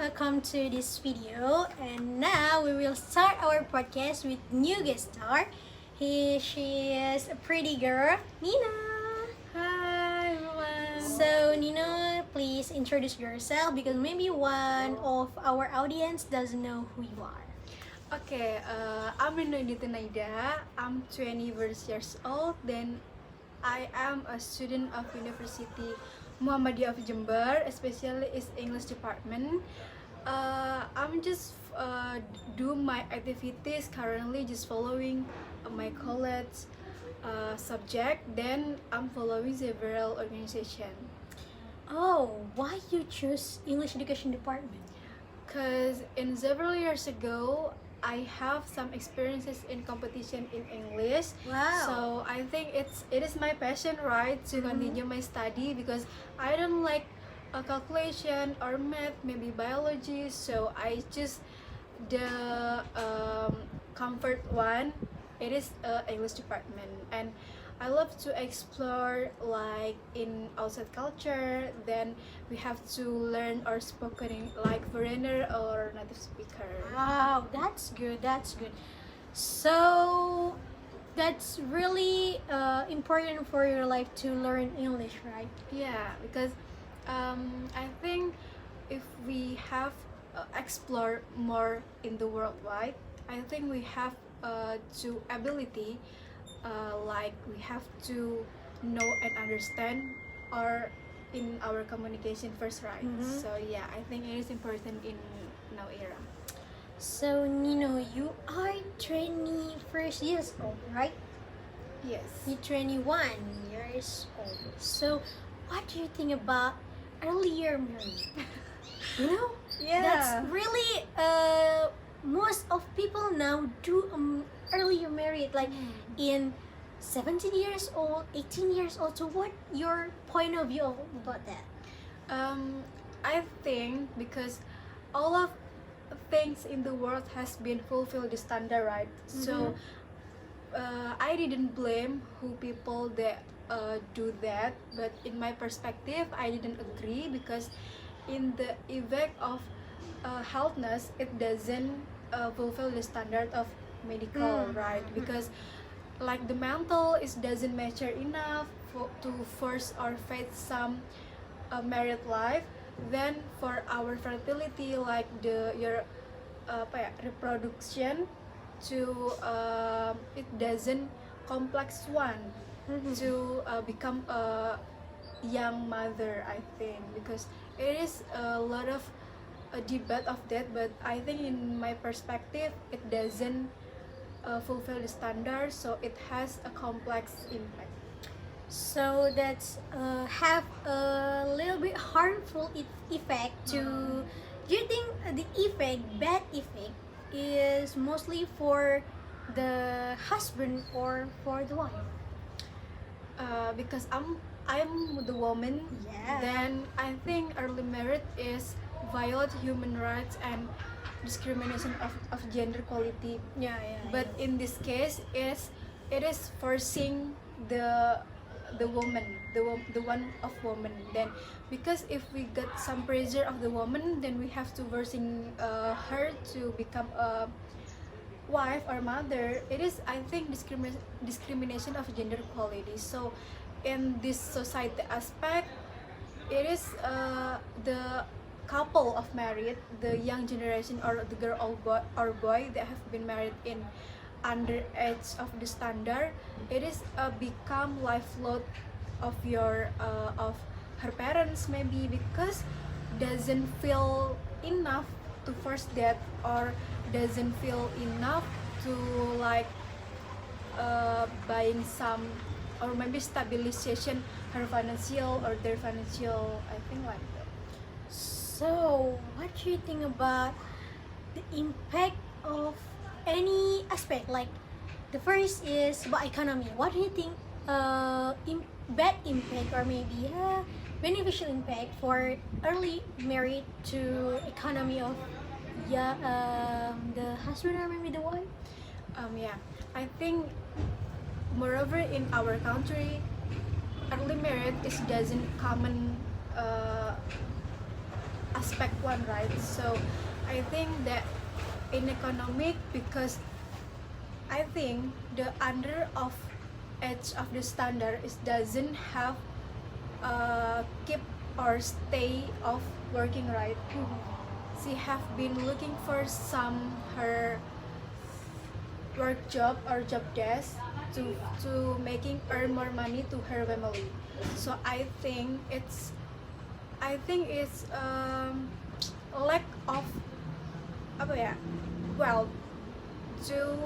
welcome to this video. And now we will start our podcast with new guest star. She is a pretty girl, Nino. Hi everyone. So Nino, please introduce yourself because maybe one of our audience doesn't know who you are. Okay, I'm Indiyati Naida. I'm 20 years old. Then I am a student of University Muhammadiyah of Jember, especially is English department. I'm just do my activities currently, just following my college subject. Then I'm following several organization. Oh, why you choose English education department? Cause in several years ago, I have some experiences in competition in English. Wow. So I think it is my passion, right, to continue my study because I don't like a calculation or math, maybe biology. So I choose the comfort one. It is English department, and I love to explore like in outside culture. Then we have to learn or spoken like foreigner or native speaker. Wow, that's good. That's good. So that's really important for your life to learn English, right? Yeah, because I think if we have explore more in the worldwide, I think we have to ability like we have to know and understand or in our communication first, right? So yeah, I think it is important in now era. So Nino, you are 21st years old, right? Yes. You're 21 years old. So what do you think about earlier marriage? You know, Yeah. that's really most of people now do earlier married, like in 17 years old, 18 years old. So what your point of view about that? I think because all of things in the world has been fulfilled the standard, right? So I didn't blame who people that do that, but in my perspective, I didn't agree because in the effect of healthness, it doesn't fulfill the standard of medical, right? Because like the mental is doesn't mature enough to force or face some married life. Then for our fertility, like your reproduction to it doesn't complex one to become a young mother, I think, because it is a lot of a debate of that, but I think in my perspective it doesn't fulfill the standard, so it has a complex impact. So that's have a little bit harmful effect to. Do you think the effect, bad effect, is mostly for the husband or for the wife? Because I'm the woman, Yeah. then I think early marriage is violate human rights and discrimination of gender equality. Yeah. But in this case, it is forcing the woman, the one of woman. Then because if we get some pressure of the woman, then we have to forcing her to become a wife or mother. It is, I think, discrimination of gender equality. So in this society aspect, it is the couple of married, the young generation or the girl or boy that have been married in under age of the standard, it is become lifelong of your of her parents, maybe because doesn't feel enough to force that, or doesn't feel enough to like buying some or maybe stabilization her financial or their financial, I think like that. So what do you think about the impact of any aspect? Like the first is about economy. What do you think bad impact or maybe beneficial impact for early married to economy of the husband or maybe the wife? Yeah, I think moreover in our country, early marriage is doesn't common aspect one, right? So I think that in economic, because I think the under of edge of the standard is doesn't have keep or stay of working, right. She have been looking for some her work job or job desk to making earn more money to her family. So I think it's lack of apa ya, well, to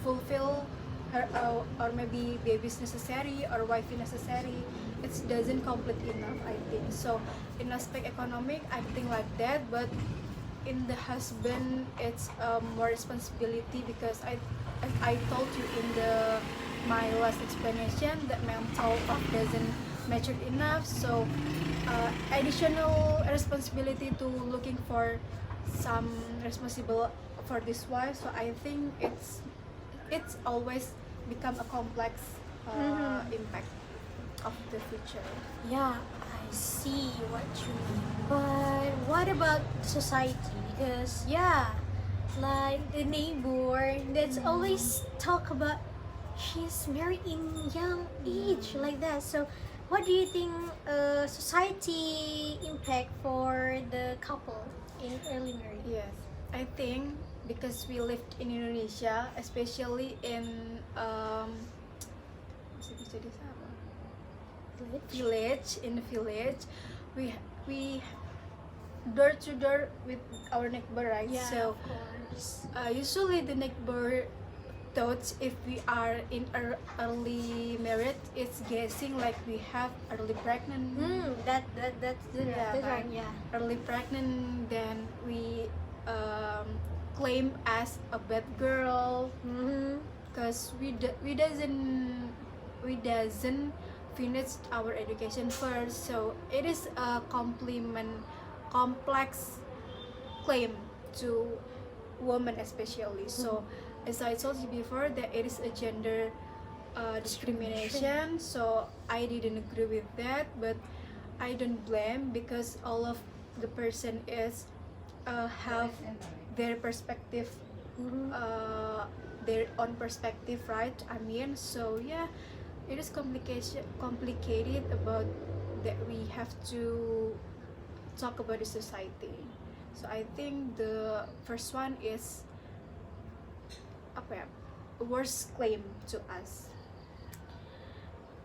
fulfill her or maybe baby's necessary or wifey necessary, it doesn't complete enough, I think. So in aspect economic, I think like that, but in the husband it's more responsibility, because as I told you in the my last explanation, that mental of doesn't mature enough. So additional responsibility to looking for some responsible for this wife. So I think it's always become a complex impact of the future. Yeah, I see what you mean. But what about society? Because yeah, like the neighbor that's always talk about she's married in young age like that. So what do you think society impact for the couple in early marriage? Yes, I think because we lived in Indonesia, especially in bisa desa apa? Village, in the village, we door to door with our neighbor, right? Yeah, So of course. usually the neighbor thoughts if we are in early marriage, it's guessing like we have early pregnant. That's right. Yeah. Early pregnant, then we claim as a bad girl, because we doesn't finish our education first. So it is a complex claim to women especially. So as I told you before, that it is a gender discrimination. So I didn't agree with that, but I don't blame, because all of the person is have their perspective, their own perspective, right? I mean, so yeah, it is complicated about that. We have to talk about the society. So I think the first one is apa ya, worst claim to us.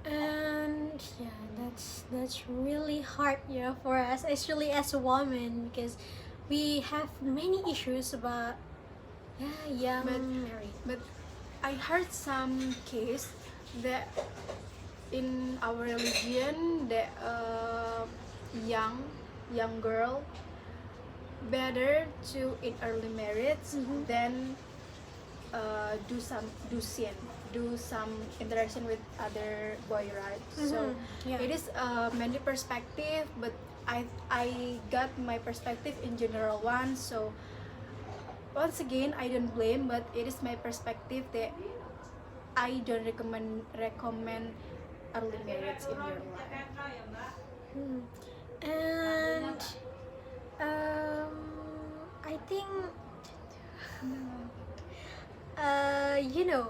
And yeah, that's really hard, for us, actually, as a woman, because we have many issues about young married. But I heard some case that in our religion, that young girl better to in early marriage than do some interaction with other boy, right? So Yeah. it is many perspective, but I got my perspective in general one. So once again, I don't blame, but it is my perspective that I don't recommend early marriage in your life. And I think you know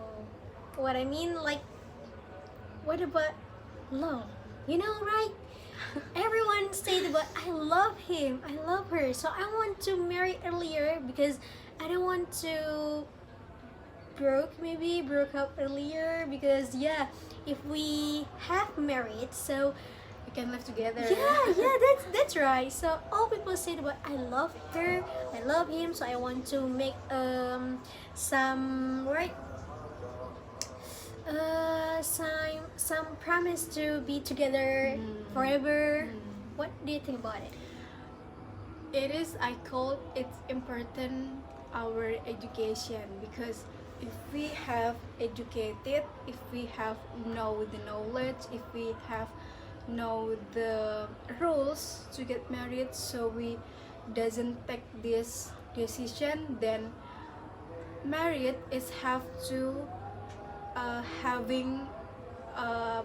what I mean, like, what about love, right? Everyone said about I love him, I love her, so I want to marry earlier because I don't want to broke up earlier, because yeah, if we have married, so We can live together. yeah, that's right. So all people said about I love her, I love him, so I want to make some right some promise to be together forever. What do you think about it? It is, I call it important our education, because if we have educated, if we have know the knowledge, if we have know the rules to get married, so we doesn't take this decision, then married is have to having a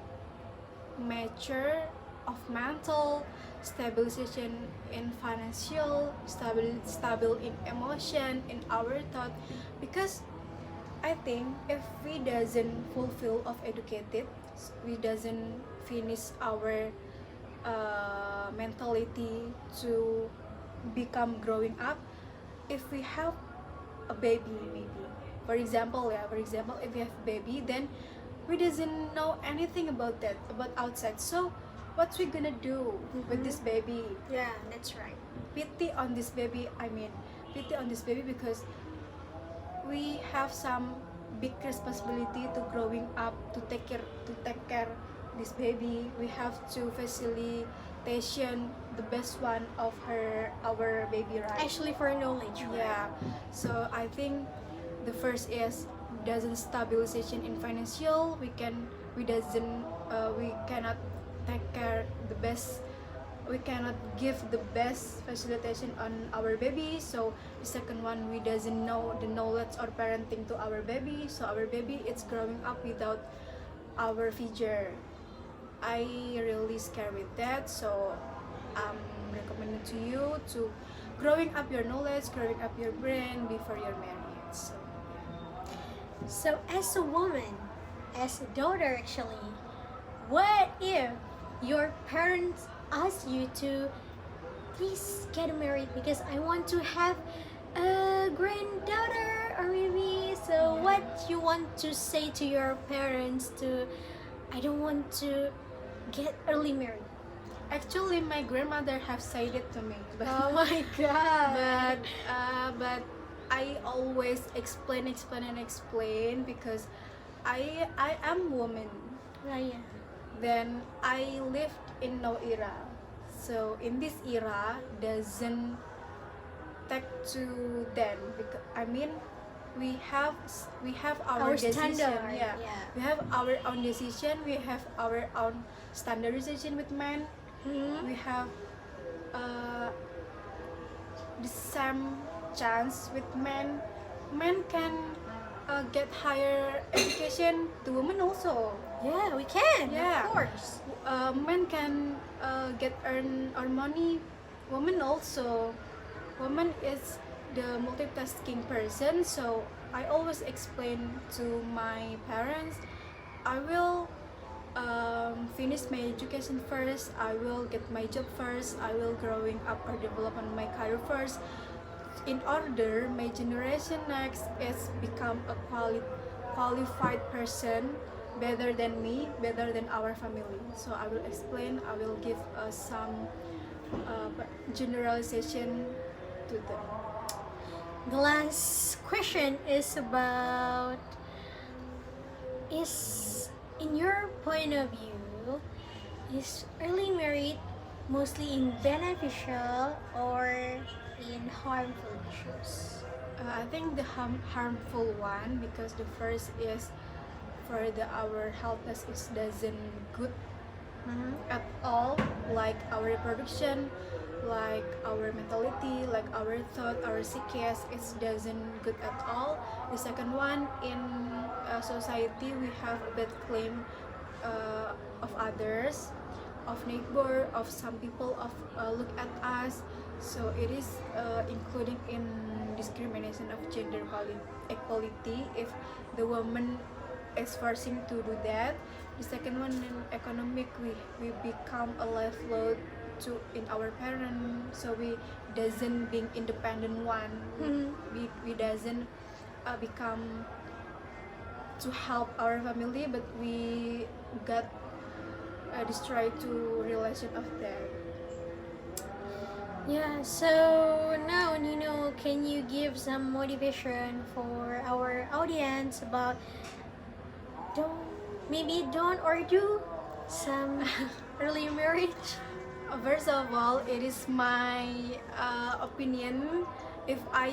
mature of mental, stabilization in financial, stable in emotion, in our thought, because I think if we doesn't fulfill of educated, we doesn't finish our mentality to become growing up. If we have a baby, maybe for example, if we have baby, then we doesn't know anything about that, about outside. So what we gonna do with this baby? Yeah, that's right. Pity on this baby, pity on this baby, because we have some big responsibility to growing up, to take care this baby. We have to facilitation the best one of our baby, right? Actually, for knowledge, right? Yeah, so I think the first is doesn't stabilization in financial. We cannot take care the best, we cannot give the best facilitation on our baby. So the second one, we doesn't know the knowledge or parenting to our baby, so our baby it's growing up without our future. I really scared with that, so I'm recommending to you to growing up your knowledge, growing up your brain before you're married. So So, as a woman, as a daughter, actually, what if your parents ask you to please get married because I want to have a granddaughter, or maybe so? Yeah. What you want to say to your parents to? I don't want to get early married. actually, my grandmother have said it to me, but Oh my god! but I always explain because I am woman. Yeah. Then I lived in no era, so in this era doesn't take to then, because we have our decision. standard, Yeah. yeah. We have our own decision, we have our own standardization with men. Mhm. We have the same chance with men. Men can get higher education, the women also. Yeah, we can. Yeah. Of course. Men can get earn our money, women also. Woman is the multitasking person, so I always explain to my parents, I will finish my education first, I will get my job first, I will growing up or develop on my career first, in order my generation next is become a qualified person, better than me, better than our family. So I will explain, I will give some generalization to them. The last question is about, is in your point of view, is early marriage mostly in beneficial or in harmful issues? I think the harmful one, because the first is for our healthness, it doesn't good at all, like our reproduction, like our mentality, like our thought, our psyche, it doesn't good at all. The second one, in society we have a bad claim of others, of neighbor, of some people, of look at us. So it is including in discrimination of gender equality if the woman is forcing to do that. The second one, in economic, we become a life load to in our parent, so we doesn't being independent one. We doesn't become to help our family, but we got destroyed to relation of that. Yeah, so now Nino, can you give some motivation for our audience about don't or do some early marriage? First of all, it is my opinion. If I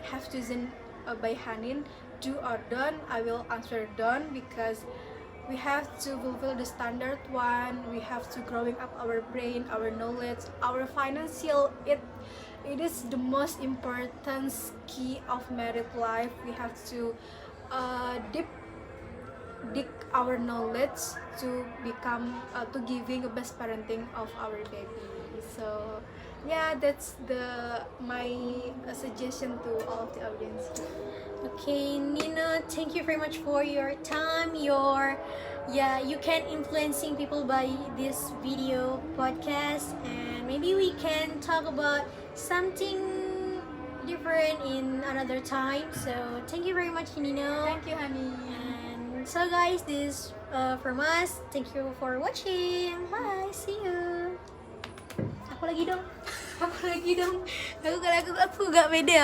have chosen by Hanin, do or don't, I will answer don't, because we have to fulfill the standard one. We have to growing up our brain, our knowledge, our financial. It is the most important key of married life. We have to deep dig our knowledge to become to giving a best parenting of our baby. So yeah, that's my suggestion to all of the audience. Okay, Nina, thank you very much for your time. You can influencing people by this video podcast, and maybe we can talk about something different in another time. So thank you very much, Nino. Thank you, honey. And so guys, this from us. Thank you for watching. Bye. See you. Aku lagi dong. Aku gak pede.